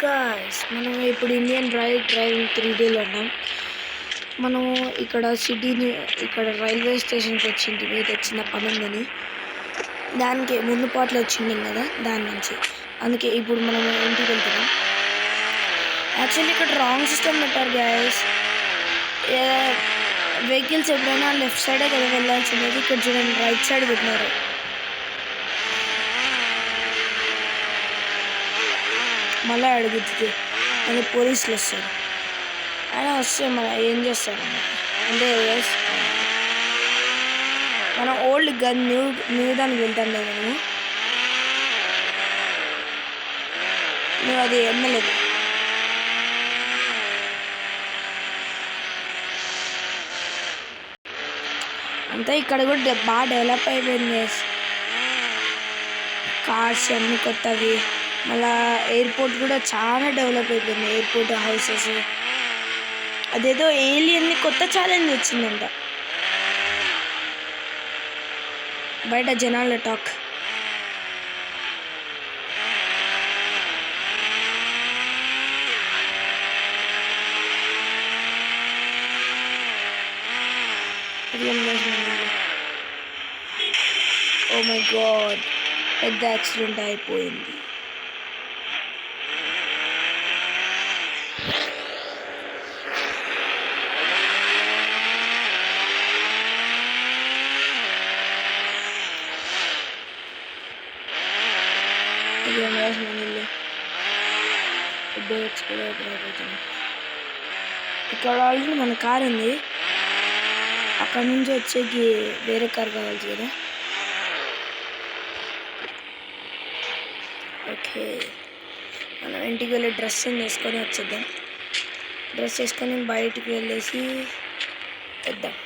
Guys మనం ఇప్పుడు Indian driving 3Dలో ఉన్నాం. మనము ఇక్కడ సిటీని ఇక్కడ రైల్వే స్టేషన్కి వచ్చింది. ఏదో చిన్న పని ఉందని దానికి ముందు పాటలు వచ్చింది కదా, దాని నుంచి అందుకే ఇప్పుడు మనం ఇంటికి వెళ్తున్నాం. యాక్చువల్లీ ఇక్కడ రాంగ్ సిస్టమ్ పెట్టారు గాయస్. వెహికల్స్ ఎప్పుడైనా లెఫ్ట్ సైడే కదా వెళ్ళాల్సింది, ఇక్కడ చూడండి రైట్ సైడ్ పెట్టినారు. మళ్ళీ అడుగుతుంది అది పోలీసులు వస్తారు. ఆయన వస్తే మన ఏం చేస్తారు అంటే మనం ఓల్డ్ గన్ న్యూ దానికి వెళ్తాం లేదు, నువ్వు అది ఎమ్మలేదు. అంతా ఇక్కడ కూడా బాగా డెవలప్ అయిపోయింది. కార్స్ అన్నీ కొత్తవి, మళ్ళా ఎయిర్పోర్ట్ కూడా చాలా డెవలప్ అయిపోయింది. ఎయిర్పోర్ట్ హౌసెస్, అదేదో ఏలియన్ని కొత్త ఛాలెంజ్ వచ్చిందంట. బయట జనాల టాక్. ఓ మై గాడ్, పెద్ద యాక్సిడెంట్ అయిపోయింది. ఇక్కడ ఆల్రెడీ మన కార్ ఉంది, అక్కడ నుంచి వచ్చేకి వేరే కార్ కావాలి కదా. ఓకే, మనం ఇంటికి వెళ్ళి డ్రెస్ వేసుకొని వచ్చేద్దాం. డ్రెస్ వేసుకొని బయటికి వెళ్ళేసి వద్దాం.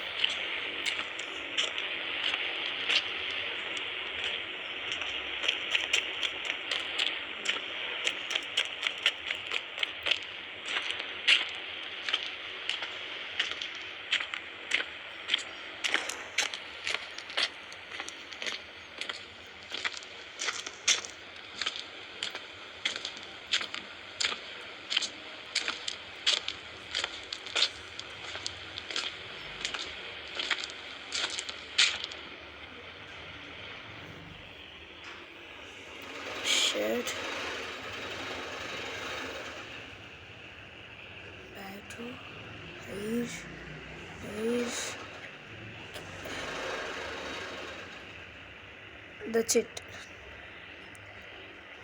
దట్స్ ఇట్,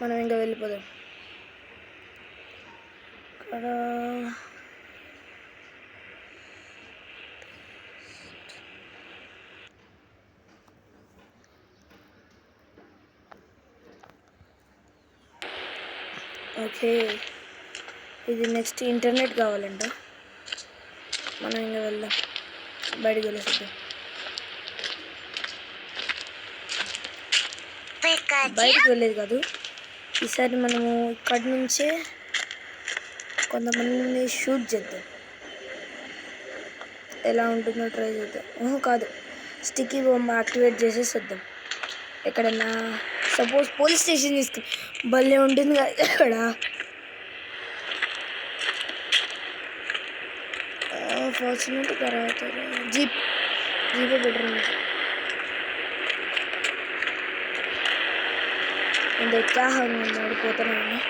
మనం ఇంకా వెళ్ళిపోదాం. ఇక్కడ ఓకే, ఇది నెక్స్ట్ ఇంటర్నెట్ కావాలంట. మనం ఇంకా వెళ్దాం, బయటికి వెళ్ళేసిద్దాం. బయటకు వెళ్ళేది కాదు, ఈసారి మనము ఇక్కడి నుంచే కొంతమందిని షూట్ చేద్దాం. ఎలా ఉంటుందో ట్రై చేద్దాం. కాదు, స్టిక్కీ బొమ్మ యాక్టివేట్ చేసేసి వద్దాం. ఎక్కడన్నా సపోజ్ పోలీస్ స్టేషన్ తీసుకుని భలే ఉంటుంది కదా ఇక్కడ. ఫార్చునేట్ తర్వాత జీపే బెటర్ ఉంది. అంటే క్యా హంగ్ పోతున్నాను.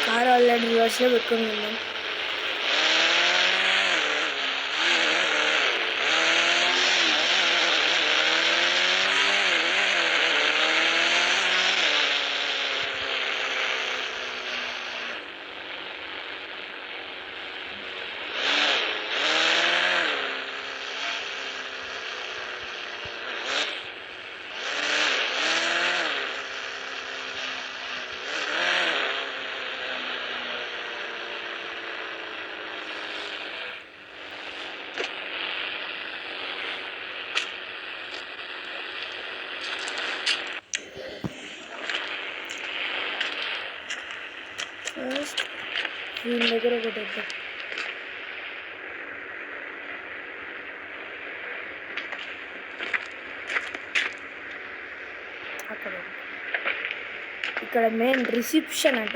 కార్ ఆల్రెడీ రివర్స్లో పెట్టుకుని ఉన్నాం. వీళ్ళ దగ్గర ఒకటి వేద్దాం. అక్కడ ఇక్కడ మెయిన్ రిసెప్షన్ అంట.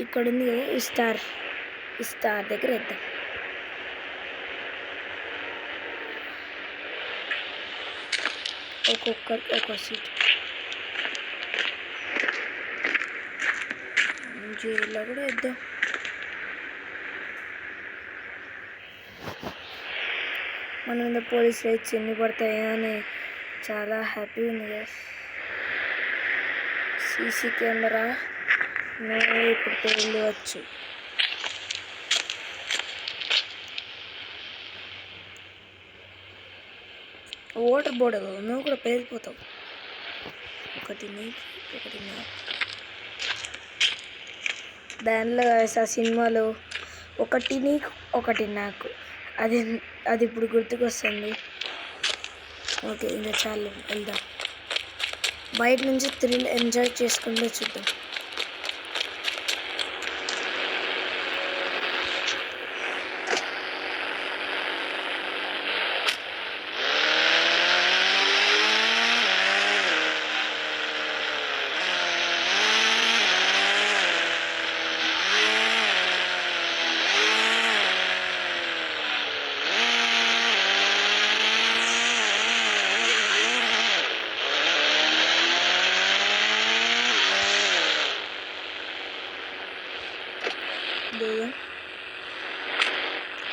ఇక్కడ ఉంది కదా ఈ స్టార్ దగ్గర వేద్దాం. ఒక్కొక్కరికి ఒక్కొక్క సీట్. జైల్లో కూడా వేద్దాం. మన మీద పోలీస్ రైట్స్ ఎన్ని పడతాయో అని చాలా హ్యాపీ ఉంది కదా. సీసీ కెమెరా నువ్వు ఇప్పుడు వెళ్ళవచ్చు. వాటర్ బాటిల్ నువ్వు కూడా పేలిపోతావు. ఒకటి నీకు ఒకటి నాకు. దానిలో ఆ సినిమాలో ఒకటి నీకు ఒకటి నాకు అది ఇప్పుడు గుర్తుకొస్తుంది. ఓకే, ఇంకా చాలు, వెళ్దాం. బయట నుంచి థ్రిల్ ఎంజాయ్ చేసుకుంటూ చూద్దాం.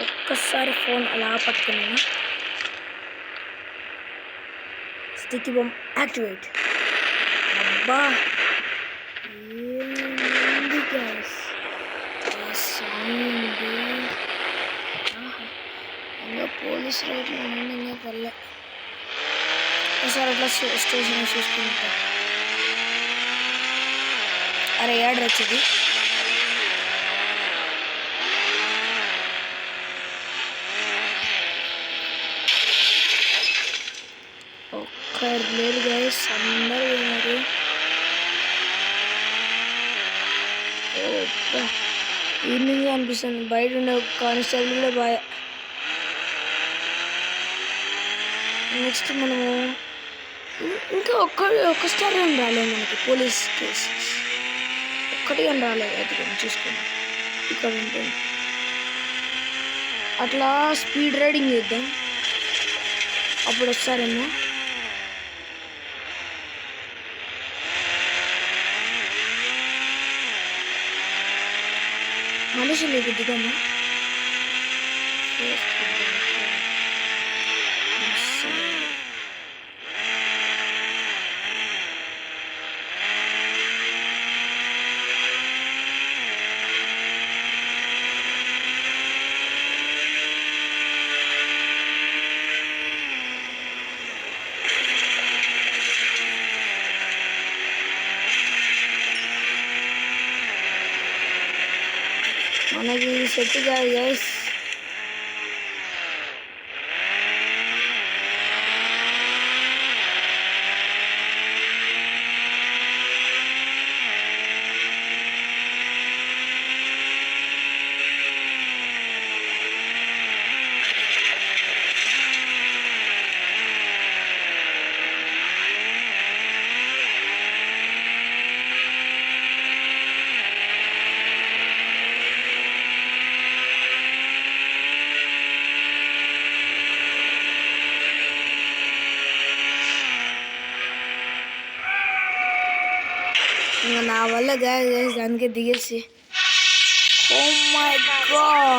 ఒక్కసారి ఫోన్ అలా పట్టుకున్నాను. Sticky bomb activate. అబ్బా ఏంది గ్యాస్ సౌండ్. ఇంకా పోలీస్ రైట్లో ఇంకా పల్లె. ఒకసారి అట్లా స్టేషన్ చూసుకుంటా. అరే యాడ్ వచ్చింది. లేదు గైస్, అందరూ ఉన్నారు. ఈవినింగ్ అనిపిస్తుంది. బయట ఉండే కానిస్టేబుల్ కూడా బాగా. నెక్స్ట్ మనము ఇంకా ఒక్క స్టార్ అని రాలేదు మనకి పోలీస్ కేసెస్. ఒక్కటి అని రాలేదు. అది కొంచెం చూసుకోండి, ఇక్కడ ఉంటుంది. అట్లా స్పీడ్ రైడింగ్ చేద్దాం, అప్పుడు వస్తారేమో. మనుషులు దిగమ్మా. మనకి సెట్ కాదు గైస్. ఇంకా నా వల్ల గాయ దానికే దిగేసి. Oh my God.